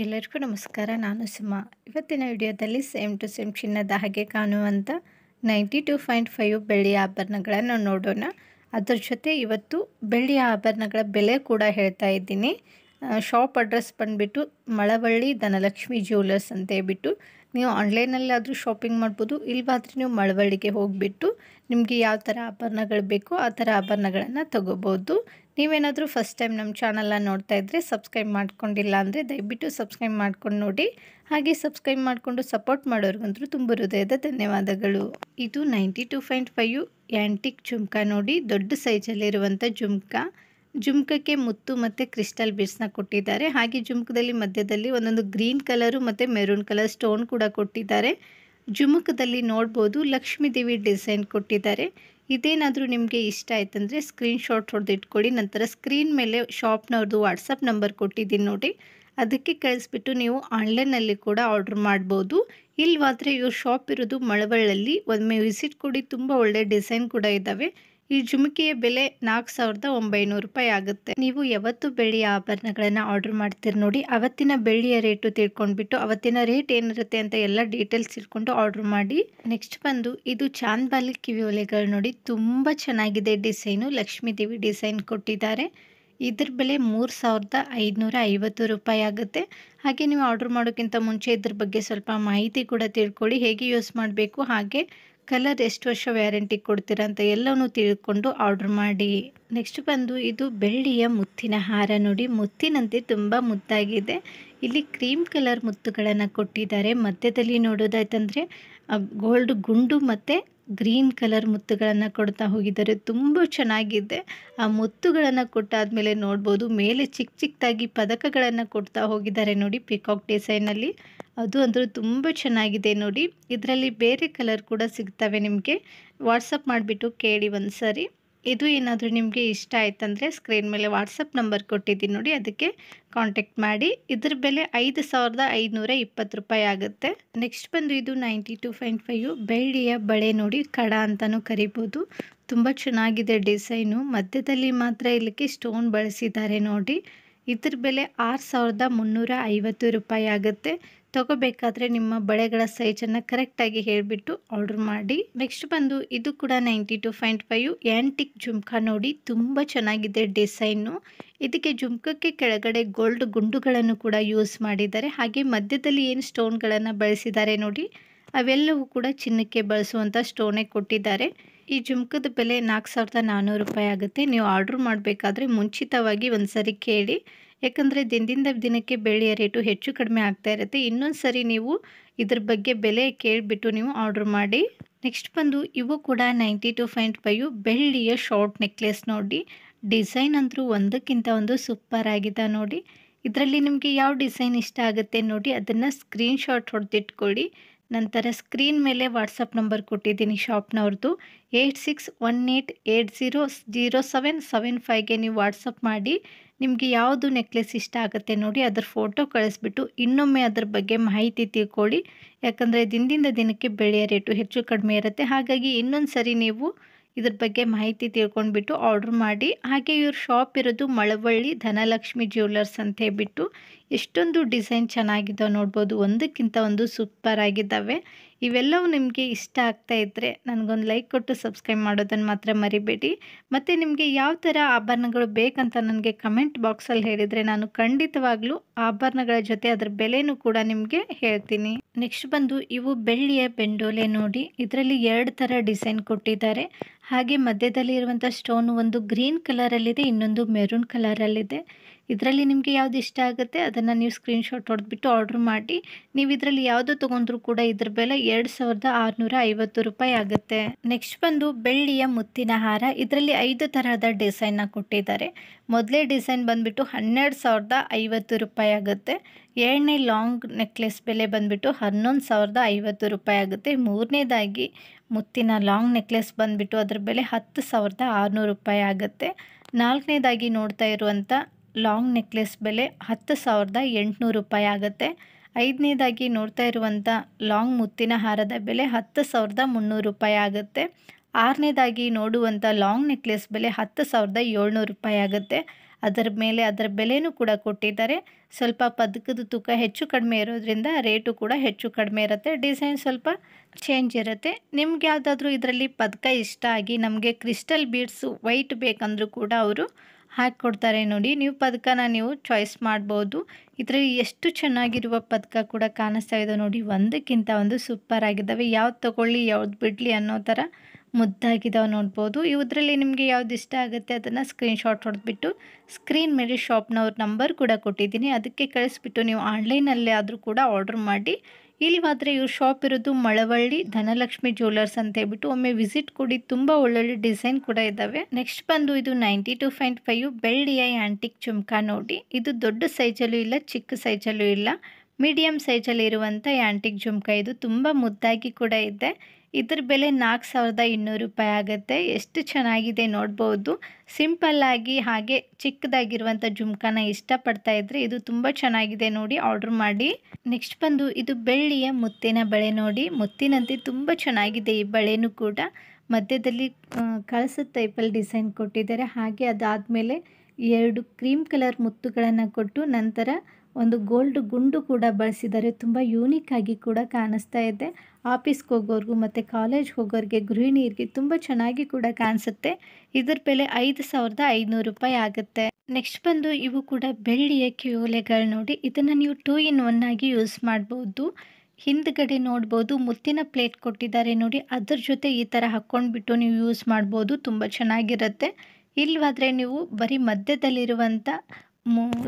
ಎಲ್ಲರಿಗೂ ನಮಸ್ಕಾರ. ನಾನು ಸುಮಾ. ಇವತ್ತಿನ ವಿಡಿಯೋದಲ್ಲಿ ಸೇಮ್ ಟು ಸೇಮ್ ಚಿನ್ನದ ಹಾಗೆ ಕಾಣುವಂಥ 92.5 ಬೆಳ್ಳಿಯ ಆಭರಣಗಳನ್ನು ನೋಡೋಣ. ಅದರ ಜೊತೆ ಇವತ್ತು ಬೆಳ್ಳಿಯ ಆಭರಣಗಳ ಬೆಲೆ ಕೂಡ ಹೇಳ್ತಾ ಇದ್ದೀನಿ. ಶಾಪ್ ಅಡ್ರೆಸ್ ಬಂದುಬಿಟ್ಟು ಮಳವಳ್ಳಿ ಧನಲಕ್ಷ್ಮಿ ಜ್ಯುವೆಲರ್ಸ್ ಅಂತ ಹೇಳ್ಬಿಟ್ಟು ನೀವು ಆನ್ಲೈನಲ್ಲಾದರೂ ಶಾಪಿಂಗ್ ಮಾಡ್ಬೋದು. ಇಲ್ವಾದರೆ ನೀವು ಮಳವಳ್ಳಿಗೆ ಹೋಗಿಬಿಟ್ಟು ನಿಮಗೆ ಯಾವ ಥರ ಆಭರಣಗಳು ಬೇಕೋ ಆ ಥರ ಆಭರಣಗಳನ್ನು ತೊಗೋಬೋದು. ನೀವೇನಾದರೂ ಫಸ್ಟ್ ಟೈಮ್ ನಮ್ಮ ಚಾನಲ್ನ ನೋಡ್ತಾ ಇದ್ದರೆ ಸಬ್ಸ್ಕ್ರೈಬ್ ಮಾಡ್ಕೊಂಡಿಲ್ಲ ಅಂದರೆ ದಯವಿಟ್ಟು ಸಬ್ಸ್ಕ್ರೈಬ್ ಮಾಡ್ಕೊಂಡು ನೋಡಿ. ಹಾಗೆ ಸಬ್ಸ್ಕ್ರೈಬ್ ಮಾಡಿಕೊಂಡು ಸಪೋರ್ಟ್ ಮಾಡೋರಿಗಂತೂ ತುಂಬ ಹೃದಯದ ಧನ್ಯವಾದಗಳು. ಇದು 92.5 ಆ್ಯಂಟಿಕ್ ಜುಮ್ಕಾ ನೋಡಿ, ದೊಡ್ಡ ಸೈಜಲ್ಲಿರುವಂಥ ಜುಮ್ಕಕ್ಕೆ ಮುತ್ತು ಮತ್ತು ಕ್ರಿಸ್ಟಲ್ ಬೀಡ್ಸ್ನ ಕೊಟ್ಟಿದ್ದಾರೆ. ಹಾಗೆ ಜುಮ್ಕದಲ್ಲಿ ಮಧ್ಯದಲ್ಲಿ ಒಂದೊಂದು ಗ್ರೀನ್ ಕಲರು ಮತ್ತು ಮೆರೂನ್ ಕಲರ್ ಸ್ಟೋನ್ ಕೂಡ ಕೊಟ್ಟಿದ್ದಾರೆ. ಜುಮುಕದಲ್ಲಿ ನೋಡ್ಬೋದು ಲಕ್ಷ್ಮೀ ದೇವಿ ಡಿಸೈನ್ ಕೊಟ್ಟಿದ್ದಾರೆ. ಇದೇನಾದರೂ ನಿಮಗೆ ಇಷ್ಟ ಆಯ್ತಂದರೆ ಸ್ಕ್ರೀನ್ಶಾಟ್ ಹೊಡೆದು ಇಟ್ಕೊಳ್ಳಿ. ನಂತರ ಸ್ಕ್ರೀನ್ ಮೇಲೆ ಶಾಪ್ನವ್ರದ್ದು ವಾಟ್ಸಪ್ ನಂಬರ್ ಕೊಟ್ಟಿದ್ದೀನಿ ನೋಡಿ, ಅದಕ್ಕೆ ಕಳಿಸ್ಬಿಟ್ಟು ನೀವು ಆನ್ಲೈನಲ್ಲಿ ಕೂಡ ಆರ್ಡ್ರ್ ಮಾಡ್ಬೋದು. ಇಲ್ವಾದರೆ ಇವ್ರ ಶಾಪ್ ಇರೋದು ಮಳವಳ್ಳಲ್ಲಿ, ಒಮ್ಮೆ ವಿಸಿಟ್ ಕೊಡಿ. ತುಂಬ ಒಳ್ಳೆ ಡಿಸೈನ್ ಕೂಡ ಇದ್ದಾವೆ. ಈ ಜುಮುಕಿಯ ಬೆಲೆ 4,900 ರೂಪಾಯಿ ಆಗುತ್ತೆ. ನೀವು ಯಾವತ್ತು ಬೆಳ್ಳಿಯ ಆಭರಣಗಳನ್ನು ಆರ್ಡರ್ ಮಾಡ್ತೀರಿ ನೋಡಿ, ಅವತ್ತಿನ ಬೆಳ್ಳಿಯ ರೇಟು ತಿಳ್ಕೊಂಡ್ಬಿಟ್ಟು ಅವತ್ತಿನ ರೇಟ್ ಏನಿರುತ್ತೆ ಅಂತ ಎಲ್ಲ ಡೀಟೇಲ್ಸ್ ತಿಳ್ಕೊಂಡು ಆರ್ಡರ್ ಮಾಡಿ. ನೆಕ್ಸ್ಟ್ ಬಂದು ಇದು ಚಾಂದ್ಬಾಲಿ ಕಿವಿ ಒಲೆಗಳು ನೋಡಿ, ತುಂಬ ಚೆನ್ನಾಗಿದೆ ಡಿಸೈನು. ಲಕ್ಷ್ಮೀ ದೇವಿ ಡಿಸೈನ್ ಕೊಟ್ಟಿದ್ದಾರೆ. ಇದ್ರ ಬೆಲೆ 3,550 ರೂಪಾಯಿ ಆಗುತ್ತೆ. ಹಾಗೆ ನೀವು ಆರ್ಡರ್ ಮಾಡೋಕ್ಕಿಂತ ಮುಂಚೆ ಇದ್ರ ಬಗ್ಗೆ ಸ್ವಲ್ಪ ಮಾಹಿತಿ ಕೂಡ ತಿಳ್ಕೊಳ್ಳಿ. ಹೇಗೆ ಯೂಸ್ ಮಾಡಬೇಕು, ಹಾಗೆ ಕಲರ್ ಎಷ್ಟು ವರ್ಷ ವ್ಯಾರಂಟಿ ಕೊಡ್ತೀರಾ ಅಂತ ಎಲ್ಲವೂ ತಿಳ್ಕೊಂಡು ಆರ್ಡ್ರ್ ಮಾಡಿ. ನೆಕ್ಸ್ಟ್ ಬಂದು ಇದು ಬೆಳ್ಳಿಯ ಮುತ್ತಿನ ಹಾರ ನೋಡಿ, ಮುತ್ತಿನಂತೆ ತುಂಬ ಮುದ್ದಾಗಿದೆ. ಇಲ್ಲಿ ಕ್ರೀಮ್ ಕಲರ್ ಮುತ್ತುಗಳನ್ನು ಕೊಟ್ಟಿದ್ದಾರೆ. ಮಧ್ಯದಲ್ಲಿ ನೋಡೋದಾಯ್ತಂದರೆ ಗೋಲ್ಡ್ ಗುಂಡು ಮತ್ತು ಗ್ರೀನ್ ಕಲರ್ ಮುತ್ತುಗಳನ್ನು ಕೊಡ್ತಾ ಹೋಗಿದ್ದಾರೆ. ತುಂಬ ಚೆನ್ನಾಗಿದೆ. ಆ ಮುತ್ತುಗಳನ್ನು ಕೊಟ್ಟಾದ್ಮೇಲೆ ನೋಡ್ಬೋದು ಮೇಲೆ ಚಿಕ್ಕದಾಗಿ ಪದಕಗಳನ್ನು ಕೊಡ್ತಾ ಹೋಗಿದ್ದಾರೆ ನೋಡಿ, ಪಿಕಾಕ್ ಡಿಸೈನಲ್ಲಿ. ಅದು ಅಂದರೂ ತುಂಬ ಚೆನ್ನಾಗಿದೆ ನೋಡಿ. ಇದರಲ್ಲಿ ಬೇರೆ ಕಲರ್ ಕೂಡ ಸಿಗ್ತವೆ. ನಿಮಗೆ ವಾಟ್ಸಪ್ ಮಾಡಿಬಿಟ್ಟು ಕೇಳಿ ಒಂದು ಸರಿ. ಇದು ಏನಾದರೂ ನಿಮಗೆ ಇಷ್ಟ ಆಯ್ತಂದರೆ ಸ್ಕ್ರೀನ್ ಮೇಲೆ ವಾಟ್ಸಪ್ ನಂಬರ್ ಕೊಟ್ಟಿದ್ದೀನಿ ನೋಡಿ, ಅದಕ್ಕೆ ಕಾಂಟ್ಯಾಕ್ಟ್ ಮಾಡಿ. ಇದ್ರ ಬೆಲೆ 5,520 ರೂಪಾಯಿ ಆಗುತ್ತೆ. ನೆಕ್ಸ್ಟ್ ಬಂದು ಇದು 92.5 ಬೆಳ್ಳಿಯ ಬಳೆ ನೋಡಿ, ಕಡ ಅಂತಲೂ ಕರಿಬೋದು. ತುಂಬ ಚೆನ್ನಾಗಿದೆ ಡಿಸೈನು. ಮಧ್ಯದಲ್ಲಿ ಮಾತ್ರ ಇಲ್ಲಿಗೆ ಸ್ಟೋನ್ ಬಳಸಿದ್ದಾರೆ ನೋಡಿ. ಇದ್ರ ಬೆಲೆ 6,350 ರೂಪಾಯಿ ಆಗುತ್ತೆ. ತಗೋಬೇಕಾದ್ರೆ ನಿಮ್ಮ ಬಳೆಗಳ ಸೈಜನ್ನು ಕರೆಕ್ಟಾಗಿ ಹೇಳಿಬಿಟ್ಟು ಆರ್ಡರ್ ಮಾಡಿ. ನೆಕ್ಸ್ಟ್ ಬಂದು ಇದು ಕೂಡ 92.5 ಆ್ಯಂಟಿಕ್ ಜುಮ್ಕಾ ನೋಡಿ, ತುಂಬ ಚೆನ್ನಾಗಿದೆ ಡಿಸೈನು. ಇದಕ್ಕೆ ಜುಮ್ಕಕ್ಕೆ ಕೆಳಗಡೆ ಗೋಲ್ಡ್ ಗುಂಡುಗಳನ್ನು ಕೂಡ ಯೂಸ್ ಮಾಡಿದ್ದಾರೆ. ಹಾಗೆ ಮಧ್ಯದಲ್ಲಿ ಏನು ಸ್ಟೋನ್ಗಳನ್ನು ಬಳಸಿದ್ದಾರೆ ನೋಡಿ, ಅವೆಲ್ಲವೂ ಕೂಡ ಚಿನ್ನಕ್ಕೆ ಬಳಸುವಂಥ ಸ್ಟೋನೇ ಕೊಟ್ಟಿದ್ದಾರೆ. ಈ ಜುಮ್ಕದ ಬೆಲೆ 4,400 ರೂಪಾಯಿ ಆಗುತ್ತೆ. ನೀವು ಆರ್ಡ್ರ್ ಮಾಡಬೇಕಾದ್ರೆ ಮುಂಚಿತವಾಗಿ ಒಂದು ಸರಿ ಕೇಳಿ, ಯಾಕಂದರೆ ದಿನದಿಂದ ದಿನಕ್ಕೆ ಬೆಳ್ಳಿಯ ರೇಟು ಹೆಚ್ಚು ಕಡಿಮೆ ಆಗ್ತಾ ಇರುತ್ತೆ. ಇನ್ನೊಂದು ಸರಿ ನೀವು ಇದ್ರ ಬಗ್ಗೆ ಬೆಲೆ ಕೇಳಿಬಿಟ್ಟು ನೀವು ಆರ್ಡ್ರ್ ಮಾಡಿ. ನೆಕ್ಸ್ಟ್ ಬಂದು ಇವು ಕೂಡ 92.5 ಬೆಳ್ಳಿಯ ಶಾರ್ಟ್ ನೆಕ್ಲೆಸ್ ನೋಡಿ, ಡಿಸೈನ್ ಅಂತೂ ಒಂದಕ್ಕಿಂತ ಒಂದು ಸೂಪರ್ ಆಗಿದೆ ನೋಡಿ. ಇದರಲ್ಲಿ ನಿಮಗೆ ಯಾವ ಡಿಸೈನ್ ಇಷ್ಟ ಆಗುತ್ತೆ ನೋಡಿ, ಅದನ್ನು ಸ್ಕ್ರೀನ್ಶಾಟ್ ಹೊಡೆದಿಟ್ಕೊಳ್ಳಿ. ನಂತರ ಸ್ಕ್ರೀನ್ ಮೇಲೆ ವಾಟ್ಸಪ್ ನಂಬರ್ ಕೊಟ್ಟಿದ್ದೀನಿ ಶಾಪ್ನವ್ರದ್ದು, 8618800775ಗೆ ನೀವು ವಾಟ್ಸಪ್ ಮಾಡಿ. ನಿಮಗೆ ಯಾವುದು ನೆಕ್ಲೆಸ್ ಇಷ್ಟ ಆಗುತ್ತೆ ನೋಡಿ, ಅದರ ಫೋಟೋ ಕಳಿಸ್ಬಿಟ್ಟು ಇನ್ನೊಮ್ಮೆ ಅದ್ರ ಬಗ್ಗೆ ಮಾಹಿತಿ ತಿಳ್ಕೊಳ್ಳಿ. ಯಾಕಂದರೆ ದಿನದಿಂದ ದಿನಕ್ಕೆ ಬೆಳೆಯ ರೇಟು ಹೆಚ್ಚು ಕಡಿಮೆ ಇರುತ್ತೆ. ಹಾಗಾಗಿ ಇನ್ನೊಂದು ಸರಿ ನೀವು ಇದ್ರ ಬಗ್ಗೆ ಮಾಹಿತಿ ತಿಳ್ಕೊಂಡ್ಬಿಟ್ಟು ಆರ್ಡ್ರ್ ಮಾಡಿ. ಹಾಗೆ ಇವ್ರ ಶಾಪ್ ಇರೋದು ಮಳವಳ್ಳಿ ಧನಲಕ್ಷ್ಮಿ ಜ್ಯುವೆಲರ್ಸ್ ಅಂತ ಹೇಳ್ಬಿಟ್ಟು. ಎಷ್ಟೊಂದು ಡಿಸೈನ್ ಚೆನ್ನಾಗಿದ್ದಾವೆ ನೋಡ್ಬೋದು, ಒಂದಕ್ಕಿಂತ ಒಂದು ಸೂಪರ್ ಆಗಿದ್ದಾವೆ. ಇವೆಲ್ಲವೂ ನಿಮಗೆ ಇಷ್ಟ ಆಗ್ತಾ ಇದ್ದರೆ ನನಗೊಂದು ಲೈಕ್ ಕೊಟ್ಟು ಸಬ್ಸ್ಕ್ರೈಬ್ ಮಾಡೋದನ್ನು ಮಾತ್ರ ಮರಿಬೇಡಿ. ಮತ್ತು ನಿಮಗೆ ಯಾವ ಥರ ಆಭರಣಗಳು ಬೇಕಂತ ನನಗೆ ಕಮೆಂಟ್ ಬಾಕ್ಸಲ್ಲಿ ಹೇಳಿದರೆ ನಾನು ಖಂಡಿತವಾಗ್ಲೂ ಆಭರಣಗಳ ಜೊತೆ ಅದರ ಬೆಲೆನೂ ಕೂಡ ನಿಮಗೆ ಹೇಳ್ತೀನಿ. ನೆಕ್ಸ್ಟ್ ಬಂದು ಇವು ಬೆಳ್ಳಿಯ ಬೆಂಡೋಲೆ ನೋಡಿ, ಇದರಲ್ಲಿ 2 ಥರ ಡಿಸೈನ್ ಕೊಟ್ಟಿದ್ದಾರೆ. ಹಾಗೆ ಮಧ್ಯದಲ್ಲಿ ಇರುವಂಥ ಸ್ಟೋನು ಒಂದು ಗ್ರೀನ್ ಕಲರಲ್ಲಿದೆ, ಇನ್ನೊಂದು ಮೆರೂನ್ ಕಲರಲ್ಲಿದೆ. ಇದರಲ್ಲಿ ನಿಮಗೆ ಯಾವುದು ಇಷ್ಟ ಆಗುತ್ತೆ ಅದನ್ನು ನೀವು ಸ್ಕ್ರೀನ್ಶಾಟ್ ಹೊಡೆದ್ಬಿಟ್ಟು ಆರ್ಡ್ರ್ ಮಾಡಿ. ನೀವು ಇದರಲ್ಲಿ ಯಾವುದು ತೊಗೊಂಡ್ರೂ ಕೂಡ ಇದ್ರ ಬೆಲೆ 2,650 ರೂಪಾಯಿ ಆಗುತ್ತೆ. ನೆಕ್ಸ್ಟ್ ಬಂದು ಬೆಳ್ಳಿಯ ಮುತ್ತಿನ ಹಾರ, ಇದರಲ್ಲಿ 5 ತರಹದ ಡಿಸೈನ್ನ ಕೊಟ್ಟಿದ್ದಾರೆ. ಮೊದಲೇ ಡಿಸೈನ್ ಬಂದುಬಿಟ್ಟು 12,050 ರೂಪಾಯಿ ಆಗುತ್ತೆ. 2ನೇ ಲಾಂಗ್ ನೆಕ್ಲೆಸ್ ಬೆಲೆ ಬಂದುಬಿಟ್ಟು 11,050 ರೂಪಾಯಿ ಆಗುತ್ತೆ. 3ನೇದಾಗಿ ಮುತ್ತಿನ ಲಾಂಗ್ ನೆಕ್ಲೆಸ್ ಬಂದುಬಿಟ್ಟು ಅದರ ಬೆಲೆ 10,600 ರೂಪಾಯಿ ಆಗುತ್ತೆ. 4ನೇದಾಗಿ ನೋಡ್ತಾ ಇರುವಂಥ ಲಾಂಗ್ ನೆಕ್ಲೆಸ್ ಬೆಲೆ 10,800 ರೂಪಾಯಿ ಆಗುತ್ತೆ. 5ನೇದಾಗಿ ನೋಡ್ತಾ ಇರುವಂಥ ಲಾಂಗ್ ಮುತ್ತಿನ ಹಾರದ ಬೆಲೆ 10,300 ರೂಪಾಯಿ ಆಗುತ್ತೆ. 6ನೇದಾಗಿ ನೋಡುವಂಥ ಲಾಂಗ್ ನೆಕ್ಲೆಸ್ ಬೆಲೆ 10,700 ರೂಪಾಯಿ ಆಗುತ್ತೆ. ಅದರ ಮೇಲೆ ಅದರ ಬೆಲೆನೂ ಕೂಡ ಕೊಟ್ಟಿದ್ದಾರೆ. ಸ್ವಲ್ಪ ಪದಕದ ತೂಕ ಹೆಚ್ಚು ಕಡಿಮೆ ಇರೋದ್ರಿಂದ ರೇಟು ಕೂಡ ಹೆಚ್ಚು ಕಡಿಮೆ ಇರುತ್ತೆ. ಡಿಸೈನ್ ಸ್ವಲ್ಪ ಚೇಂಜ್ ಇರುತ್ತೆ. ನಿಮ್ಗೆ ಯಾವುದಾದ್ರೂ ಇದರಲ್ಲಿ ಪದಕ ಇಷ್ಟ ಆಗಿ ನಮಗೆ ಕ್ರಿಸ್ಟಲ್ ಬೀಡ್ಸು ವೈಟ್ ಬೇಕಂದ್ರೂ ಕೂಡ ಅವರು ಹಾಕಿಕೊಡ್ತಾರೆ ನೋಡಿ. ನೀವು ಪದಕನ ನೀವು ಚಾಯ್ಸ್ ಮಾಡ್ಬೋದು. ಇದರಲ್ಲಿ ಎಷ್ಟು ಚೆನ್ನಾಗಿರುವ ಪದಕ ಕೂಡ ಕಾಣಿಸ್ತಾ ಇದೆ ನೋಡಿ. ಒಂದಕ್ಕಿಂತ ಒಂದು ಸೂಪರ್ ಆಗಿದ್ದಾವೆ. ಯಾವ್ದು ತೊಗೊಳ್ಳಿ ಯಾವ್ದು ಬಿಡಲಿ ಅನ್ನೋ ಥರ ಮುದ್ದಾಗಿದ್ದಾವೆ ನೋಡ್ಬೋದು. ಇದರಲ್ಲಿ ನಿಮಗೆ ಯಾವ್ದು ಇಷ್ಟ ಆಗುತ್ತೆ ಅದನ್ನು ಸ್ಕ್ರೀನ್ಶಾಟ್ ಹೊಡೆದ್ಬಿಟ್ಟು ಸ್ಕ್ರೀನ್ ಮೇಲೆ ಶಾಪ್ನವ್ರ ನಂಬರ್ ಕೂಡ ಕೊಟ್ಟಿದ್ದೀನಿ, ಅದಕ್ಕೆ ಕಳಿಸ್ಬಿಟ್ಟು ನೀವು ಆನ್ಲೈನಲ್ಲೇ ಆದರೂ ಕೂಡ ಆರ್ಡ್ರ್ ಮಾಡಿ. ಇಲ್ಲಿ ಮಾತ್ರ ಇವ್ರ ಶಾಪ್ ಇರೋದು ಮಳವಳ್ಳಿ ಧನಲಕ್ಷ್ಮಿ ಜ್ಯುವೆಲರ್ಸ್ ಅಂತ ಹೇಳ್ಬಿಟ್ಟು ಒಮ್ಮೆ ವಿಸಿಟ್ ಕೊಡಿ. ತುಂಬ ಒಳ್ಳೊಳ್ಳೆ ಡಿಸೈನ್ ಕೂಡ ಇದ್ದಾವೆ. ನೆಕ್ಸ್ಟ್ ಬಂದು ಇದು 92.5 ಬೆಳ್ಳಿಯ ಆ್ಯಂಟಿಕ್ ಜುಮ್ಕಾ ನೋಡಿ. ಇದು ದೊಡ್ಡ ಸೈಜಲ್ಲೂ ಇಲ್ಲ, ಚಿಕ್ಕ ಸೈಜಲ್ಲೂ ಇಲ್ಲ, ಮೀಡಿಯಮ್ ಸೈಜಲ್ಲಿ ಇರುವಂಥ ಆ್ಯಂಟಿಕ್ ಜುಮ್ಕಾ. ಇದು ತುಂಬ ಮುದ್ದಾಗಿ ಕೂಡ ಇದೆ. ಇದ್ರ ಬೆಲೆ 4200 ರೂಪಾಯಿ ಆಗುತ್ತೆ. ಎಷ್ಟು ಚೆನ್ನಾಗಿದೆ ನೋಡ್ಬೋದು. ಸಿಂಪಲ್ಲಾಗಿ ಹಾಗೆ ಚಿಕ್ಕದಾಗಿರುವಂಥ ಜುಮ್ಕಾನ ಇಷ್ಟಪಡ್ತಾ ಇದ್ದರೆ ಇದು ತುಂಬ ಚೆನ್ನಾಗಿದೆ ನೋಡಿ, ಆರ್ಡ್ರ್ ಮಾಡಿ. ನೆಕ್ಸ್ಟ್ ಬಂದು ಇದು ಬೆಳ್ಳಿಯ ಮುತ್ತಿನ ಬಳೆ ನೋಡಿ. ಮುತ್ತಿನಂತೆ ತುಂಬ ಚೆನ್ನಾಗಿದೆ ಈ ಬಳೆನೂ ಕೂಡ. ಮಧ್ಯದಲ್ಲಿ ಕಳಸದ ಟೈಪಲ್ಲಿ ಡಿಸೈನ್ ಕೊಟ್ಟಿದ್ದಾರೆ. ಹಾಗೆ ಅದಾದಮೇಲೆ 2 ಕ್ರೀಮ್ ಕಲರ್ ಮುತ್ತುಗಳನ್ನು ಕೊಟ್ಟು ನಂತರ ಒಂದು ಗೋಲ್ಡ್ ಗುಂಡು ಕೂಡ ಬಳಸಿದ್ದಾರೆ. ತುಂಬ ಯೂನಿಕ್ ಆಗಿ ಕೂಡ ಕಾಣಿಸ್ತಾ ಇದೆ. ಆಫೀಸ್ಗೆ ಹೋಗೋರ್ಗೂ ಮತ್ತು ಕಾಲೇಜ್ಗೆ ಹೋಗೋರಿಗೆ ಗೃಹಿಣಿಯರಿಗೆ ತುಂಬ ಚೆನ್ನಾಗಿ ಕೂಡ ಕಾಣಿಸುತ್ತೆ. ಇದ್ರ ಬೆಲೆ 5500 ರೂಪಾಯಿ ಆಗುತ್ತೆ. ನೆಕ್ಸ್ಟ್ ಬಂದು ಇವು ಕೂಡ ಬೆಳ್ಳಿಯ ಕಿವಿಯೋಲೆಗಳು ನೋಡಿ. ಇದನ್ನು ನೀವು 2 in 1 ಆಗಿ ಯೂಸ್ ಮಾಡ್ಬೋದು. ಹಿಂದ್ಗಡೆ ನೋಡ್ಬೋದು ಮುತ್ತಿನ ಪ್ಲೇಟ್ ಕೊಟ್ಟಿದ್ದಾರೆ ನೋಡಿ. ಅದ್ರ ಜೊತೆ ಈ ಥರ ಹಾಕ್ಕೊಂಡ್ಬಿಟ್ಟು ನೀವು ಯೂಸ್ ಮಾಡ್ಬೋದು, ತುಂಬ ಚೆನ್ನಾಗಿರುತ್ತೆ. ಇಲ್ಲವಾದರೆ ನೀವು ಬರೀ ಮಧ್ಯದಲ್ಲಿರುವಂಥ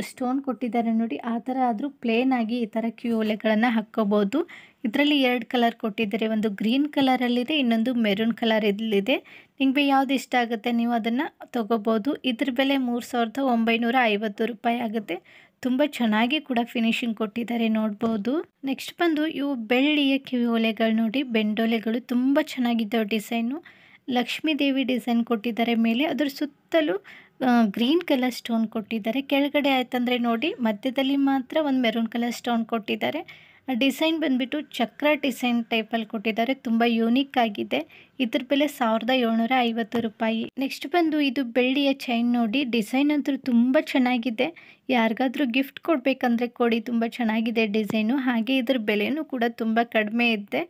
ಸ್ಟೋನ್ ಕೊಟ್ಟಿದ್ದಾರೆ ನೋಡಿ, ಆ ಥರ ಆದರೂ ಪ್ಲೇನ್ ಆಗಿ ಈ ಥರ ಕಿವಿಯೋಲೆಗಳನ್ನು ಹಾಕ್ಕೋಬೋದು. ಇದರಲ್ಲಿ 2 ಕಲರ್ ಕೊಟ್ಟಿದ್ದಾರೆ, ಒಂದು ಗ್ರೀನ್ ಕಲರಲ್ಲಿದೆ, ಇನ್ನೊಂದು ಮೆರೂನ್ ಕಲರ್ ಇಲ್ಲಿದೆ. ನಿಮಗೆ ಯಾವ್ದು ಇಷ್ಟ ಆಗುತ್ತೆ ನೀವು ಅದನ್ನು ತೊಗೋಬೋದು. ಇದ್ರ ಬೆಲೆ 3950 ರೂಪಾಯಿ ಆಗುತ್ತೆ. ತುಂಬ ಚೆನ್ನಾಗಿ ಕೂಡ ಫಿನಿಶಿಂಗ್ ಕೊಟ್ಟಿದ್ದಾರೆ ನೋಡ್ಬೋದು. ನೆಕ್ಸ್ಟ್ ಬಂದು ಇವು ಬೆಳ್ಳಿಯ ಕಿವಿಯೋಲೆಗಳು ನೋಡಿ. ಬೆಂಡೋಲೆಗಳು ತುಂಬ ಚೆನ್ನಾಗಿದ್ದಾವೆ. ಡಿಸೈನು ಲಕ್ಷ್ಮೀ ದೇವಿ ಡಿಸೈನ್ ಕೊಟ್ಟಿದ್ದಾರೆ ಮೇಲೆ, ಅದ್ರ ಸುತ್ತಲೂ ಗ್ರೀನ್ ಕಲರ್ ಸ್ಟೋನ್ ಕೊಟ್ಟಿದ್ದಾರೆ. ಕೆಳಗಡೆ ಆಯ್ತಂದರೆ ನೋಡಿ ಮಧ್ಯದಲ್ಲಿ ಮಾತ್ರ ಒಂದು ಮೆರೂನ್ ಕಲರ್ ಸ್ಟೋನ್ ಕೊಟ್ಟಿದ್ದಾರೆ. ಡಿಸೈನ್ ಬಂದುಬಿಟ್ಟು ಚಕ್ರ ಡಿಸೈನ್ ಟೈಪಲ್ಲಿ ಕೊಟ್ಟಿದ್ದಾರೆ. ತುಂಬ ಯೂನಿಕ್ ಆಗಿದೆ. ಇದ್ರ ಬೆಲೆ 1750 ರೂಪಾಯಿ. ನೆಕ್ಸ್ಟ್ ಬಂದು ಇದು ಬೆಳ್ಳಿಯ ಚೈನ್ ನೋಡಿ. ಡಿಸೈನ್ ಅಂತೂ ತುಂಬ ಚೆನ್ನಾಗಿದೆ. ಯಾರಿಗಾದ್ರೂ ಗಿಫ್ಟ್ ಕೊಡಬೇಕಂದ್ರೆ ಕೊಡಿ, ತುಂಬ ಚೆನ್ನಾಗಿದೆ ಡಿಸೈನು. ಹಾಗೆ ಇದ್ರ ಬೆಲೆನೂ ಕೂಡ ತುಂಬ ಕಡಿಮೆ ಇದೆ.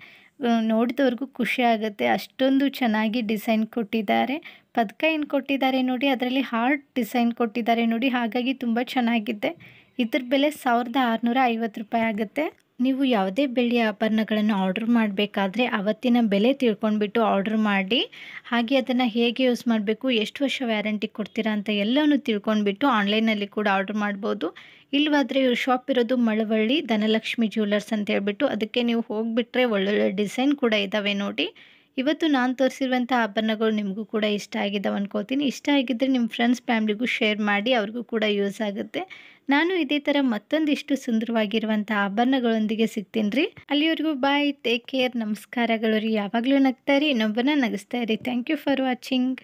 ನೋಡಿದವ್ರಿಗೂ ಖುಷಿ ಆಗುತ್ತೆ, ಅಷ್ಟೊಂದು ಚೆನ್ನಾಗಿ ಡಿಸೈನ್ ಕೊಟ್ಟಿದ್ದಾರೆ. ಪದಕ ಏನು ಕೊಟ್ಟಿದ್ದಾರೆ ನೋಡಿ, ಅದರಲ್ಲಿ ಹಾರ್ಟ್ ಡಿಸೈನ್ ಕೊಟ್ಟಿದ್ದಾರೆ ನೋಡಿ, ಹಾಗಾಗಿ ತುಂಬ ಚೆನ್ನಾಗಿದೆ. ಇದ್ರ ಬೆಲೆ 1650 ರೂಪಾಯಿ ಆಗುತ್ತೆ. ನೀವು ಯಾವುದೇ ಬೆಳ್ಳಿಯ ಆಭರಣಗಳನ್ನು ಆರ್ಡ್ರ್ ಮಾಡಬೇಕಾದ್ರೆ ಅವತ್ತಿನ ಬೆಲೆ ತಿಳ್ಕೊಂಡ್ಬಿಟ್ಟು ಆರ್ಡ್ರ್ ಮಾಡಿ. ಹಾಗೆ ಅದನ್ನು ಹೇಗೆ ಯೂಸ್ ಮಾಡಬೇಕು, ಎಷ್ಟು ವರ್ಷ ವ್ಯಾರಂಟಿ ಕೊಡ್ತೀರಾ ಅಂತ ಎಲ್ಲನೂ ತಿಳ್ಕೊಂಡ್ಬಿಟ್ಟು ಆನ್ಲೈನಲ್ಲಿ ಕೂಡ ಆರ್ಡ್ರ್ ಮಾಡ್ಬೋದು. ಇಲ್ಲವಾದರೆ ಇವ್ರ ಶಾಪ್ ಇರೋದು ಮಳವಳ್ಳಿ ಧನಲಕ್ಷ್ಮಿ ಜ್ಯುವೆಲರ್ಸ್ ಅಂತ ಹೇಳ್ಬಿಟ್ಟು, ಅದಕ್ಕೆ ನೀವು ಹೋಗಿಬಿಟ್ರೆ ಒಳ್ಳೊಳ್ಳೆ ಡಿಸೈನ್ ಕೂಡ ಇದ್ದಾವೆ ನೋಡಿ. ಇವತ್ತು ನಾನು ತೋರಿಸಿರುವಂಥ ಆಭರಣಗಳು ನಿಮಗೂ ಕೂಡ ಇಷ್ಟ ಆಗಿದ್ದಾವೆ ಅನ್ಕೋತೀನಿ. ಇಷ್ಟ ಆಗಿದ್ದರೆ ನಿಮ್ಮ ಫ್ರೆಂಡ್ಸ್ ಫ್ಯಾಮ್ಲಿಗೂ ಶೇರ್ ಮಾಡಿ, ಅವ್ರಿಗೂ ಕೂಡ ಯೂಸ್ ಆಗುತ್ತೆ. ನಾನು ಇದೇ ಥರ ಮತ್ತೊಂದಿಷ್ಟು ಸುಂದರವಾಗಿರುವಂಥ ಆಭರಣಗಳೊಂದಿಗೆ ಸಿಗ್ತೀನಿ ರೀ. ಅಲ್ಲಿವರೆಗೂ ಬಾಯ್, ಟೇಕ್ ಕೇರ್, ನಮಸ್ಕಾರಗಳು ರೀ. ಯಾವಾಗಲೂ ನಗ್ತಾ ಇರಿ, ಇನ್ನೊಬ್ಬನ ನಗಿಸ್ತಾ ಇರಿ. Thank you for watching.